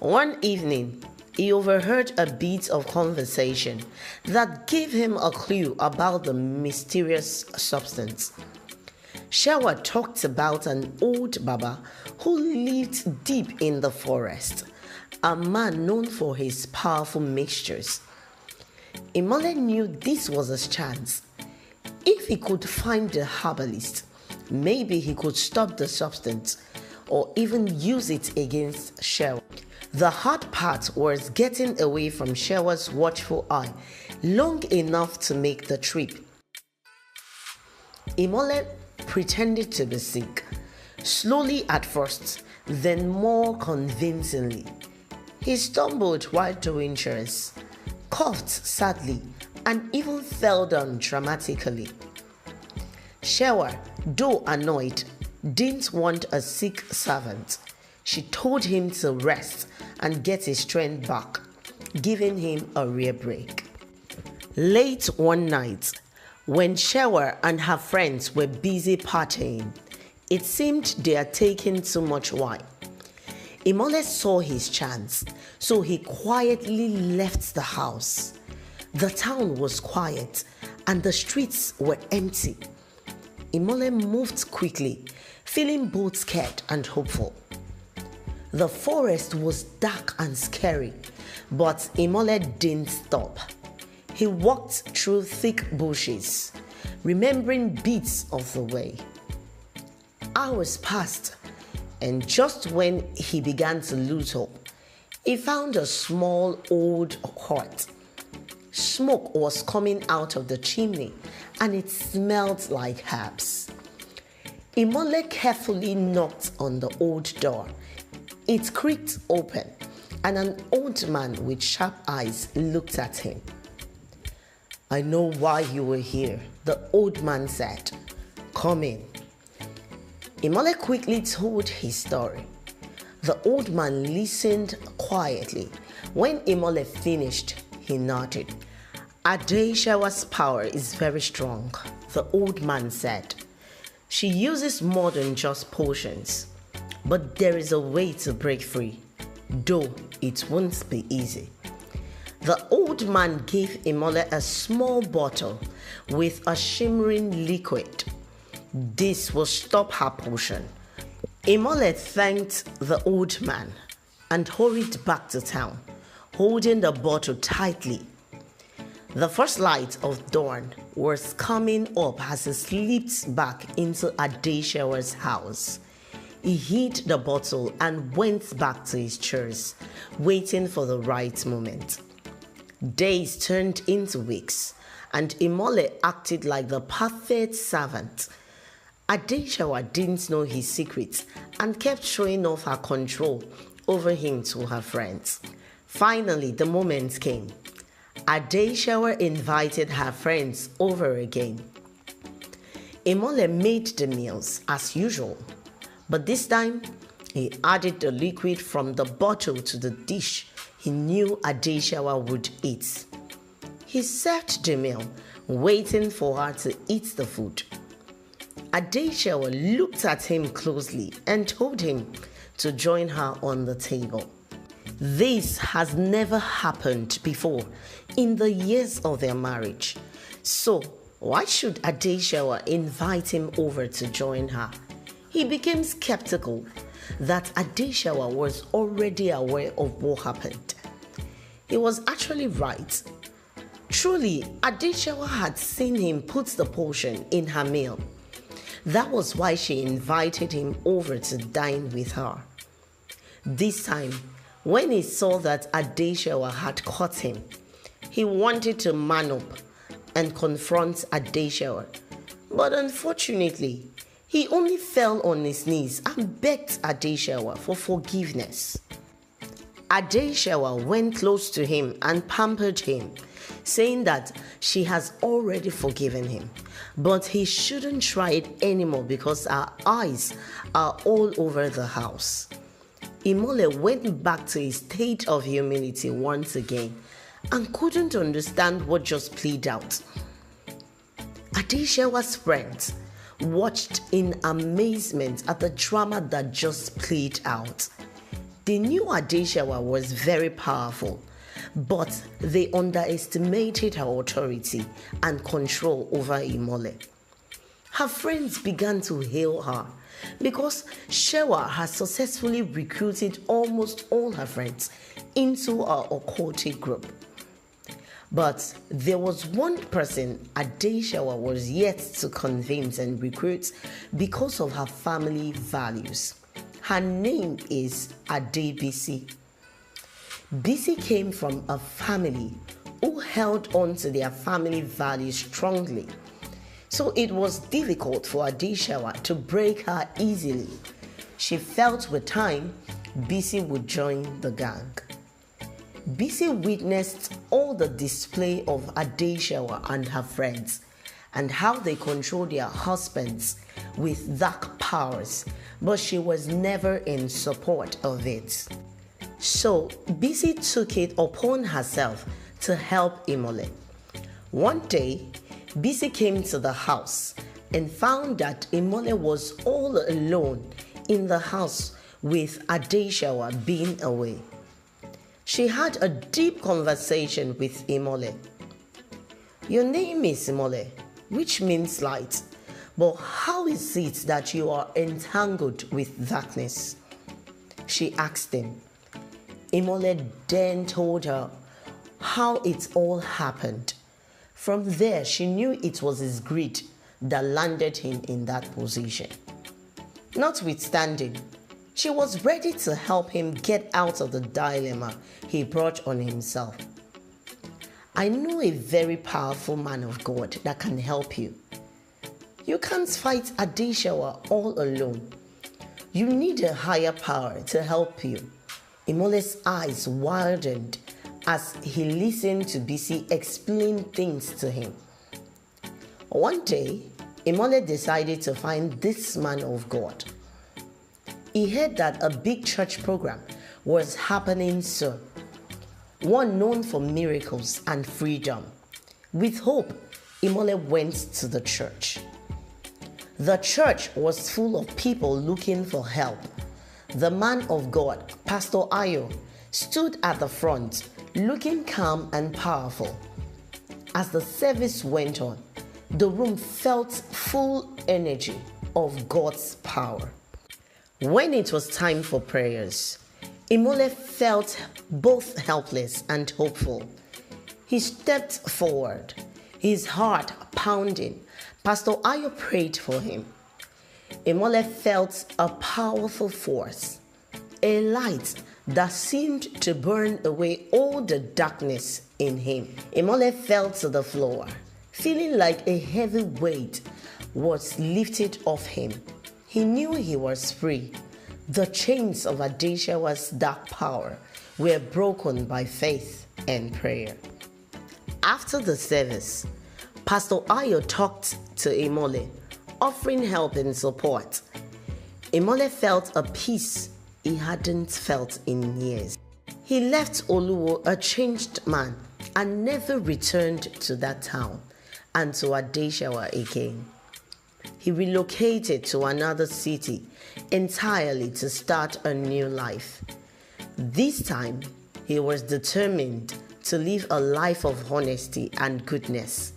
One evening, he overheard a bit of conversation that gave him a clue about the mysterious substance. Shewa talked about an old Baba who lived deep in the forest, a man known for his powerful mixtures. Imole knew this was his chance. If he could find the herbalist, maybe he could stop the substance or even use it against Shewa. The hard part was getting away from Shewa's watchful eye long enough to make the trip. Imole pretended to be sick, slowly at first, then more convincingly. He stumbled while doing chores, coughed sadly, and even fell down dramatically. Shewa, though annoyed, didn't want a sick servant. She told him to rest and get his strength back, giving him a rare break. Late one night, when Shewa and her friends were busy partying, it seemed they had taken too much wine. Imole saw his chance, so he quietly left the house. The town was quiet and the streets were empty. Imole moved quickly, feeling both scared and hopeful. The forest was dark and scary, but Imole didn't stop. He walked through thick bushes, remembering bits of the way. Hours passed, and just when he began to lose hope, he found a small old hut. Smoke was coming out of the chimney, and it smelled like herbs. Imole carefully knocked on the old door. It creaked open, and an old man with sharp eyes looked at him. "I know why you were here," the old man said. "Come in." Imole quickly told his story. The old man listened quietly. When Imole finished, he nodded. "Adeshewa's power is very strong," the old man said. "She uses more than just potions. But there is a way to break free, though it won't be easy." The old man gave Imole a small bottle with a shimmering liquid. This will stop her potion. Imole thanked the old man and hurried back to town, holding the bottle tightly. The first light of dawn was coming up as he slipped back into Adeshewa's house. He hid the bottle and went back to his chores, waiting for the right moment. Days turned into weeks, and Imole acted like the perfect servant. Adeshewa didn't know his secrets and kept showing off her control over him to her friends. Finally, the moment came. Adeshewa invited her friends over again. Imole made the meals as usual, but this time he added the liquid from the bottle to the dish he knew Adeshewa would eat. He served the meal, waiting for her to eat the food. Adeshewa looked at him closely and told him to join her on the table. This has never happened before in the years of their marriage. So why should Adeshewa invite him over to join her? He became skeptical that Adeshewa was already aware of what happened. He was actually right. Truly, Adeshewa had seen him put the potion in her meal. That was why she invited him over to dine with her. This time, when he saw that Adeshewa had caught him, he wanted to man up and confront Adeshewa. But unfortunately, he only fell on his knees and begged Adeshewa for forgiveness. Adeshewa went close to him and pampered him, saying that she has already forgiven him, but he shouldn't try it anymore because her eyes are all over the house. Imole went back to his state of humility once again and couldn't understand what just played out. Adeshewa's friends watched in amazement at the drama that just played out. They knew Adeshawa was very powerful, but they underestimated her authority and control over Imole. Her friends began to hail her because Shewa had successfully recruited almost all her friends into her occultic group. But there was one person Adeshawa was yet to convince and recruit because of her family values. Her name is Adebisi. Bisi came from a family who held on to their family values strongly. So it was difficult for Adeshawa to break her easily. She felt with time, Bisi would join the gang. Bisi witnessed all the display of Adeshawa and her friends and how they controlled their husbands with dark powers, but she was never in support of it. So Bisi took it upon herself to help Imole. One day, Bisi came to the house and found that Imole was all alone in the house with Adeshawa being away. She had a deep conversation with Imole. Your name is Imole, which means light, but how is it that you are entangled with darkness? She asked him. Imole then told her how it all happened. From there, she knew it was his greed that landed him in that position. Notwithstanding, she was ready to help him get out of the dilemma he brought on himself. I know a very powerful man of God that can help you. You can't fight Adeshawa all alone. You need a higher power to help you. Imole's eyes widened as he listened to Bisi explain things to him. One day, Imole decided to find this man of God. He heard that a big church program was happening soon, one known for miracles and freedom. With hope, Imole went to the church. The church was full of people looking for help. The man of God, Pastor Ayo, stood at the front, looking calm and powerful. As the service went on, the room felt full energy of God's power. When it was time for prayers, Imole felt both helpless and hopeful. He stepped forward, his heart pounding. Pastor Ayo prayed for him. Imole felt a powerful force, a light that seemed to burn away all the darkness in him. Imole fell to the floor, feeling like a heavy weight was lifted off him. He knew he was free. The chains of Adeshawa's dark power were broken by faith and prayer. After the service, Pastor Ayo talked to Imole, offering help and support. Imole felt a peace he hadn't felt in years. He left Oluwo a changed man and never returned to that town and to Adeshawa again. He relocated to another city entirely to start a new life. This time, he was determined to live a life of honesty and goodness.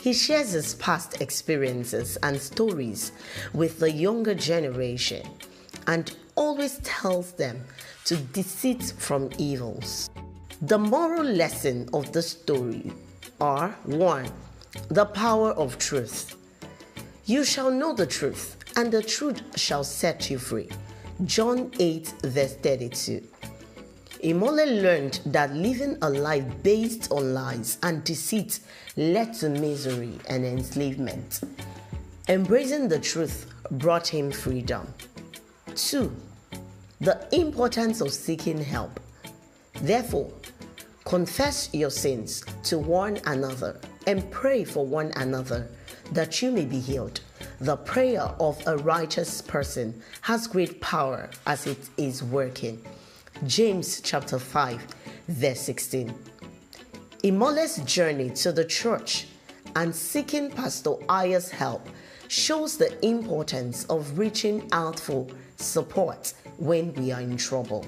He shares his past experiences and stories with the younger generation and always tells them to desist from evils. The moral lesson of the story are 1. The power of truth. You shall know the truth, and the truth shall set you free. John 8 verse 32. Imole learned that living a life based on lies and deceit led to misery and enslavement. Embracing the truth brought him freedom. 2. The importance of seeking help. Therefore, confess your sins to one another and pray for one another that you may be healed. The prayer of a righteous person has great power as it is working. James chapter 5 verse 16. Imole's journey to the church and seeking Pastor Ayo's help shows the importance of reaching out for support when we are in trouble.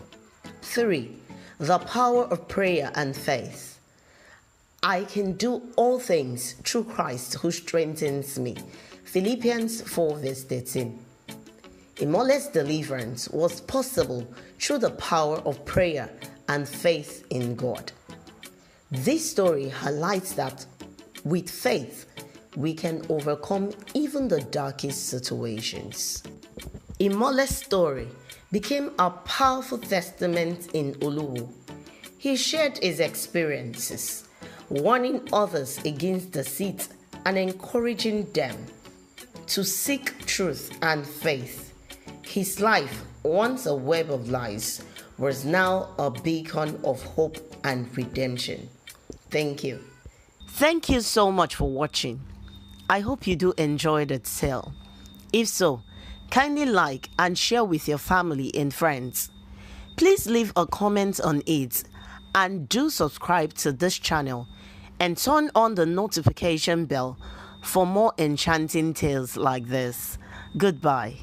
3. The power of prayer and faith. I can do all things through Christ who strengthens me. Philippians 4 verse 13. Imole's deliverance was possible through the power of prayer and faith in God. This story highlights that with faith, we can overcome even the darkest situations. Imole's story became a powerful testament in Oluwo. He shared his experiences, warning others against deceit and encouraging them to seek truth and faith. His life, once a web of lies, was now a beacon of hope and redemption. Thank you. Thank you so much for watching. I hope you do enjoy the tale. If so, kindly like and share with your family and friends. Please leave a comment on it and do subscribe to this channel and turn on the notification bell for more enchanting tales like this. Goodbye.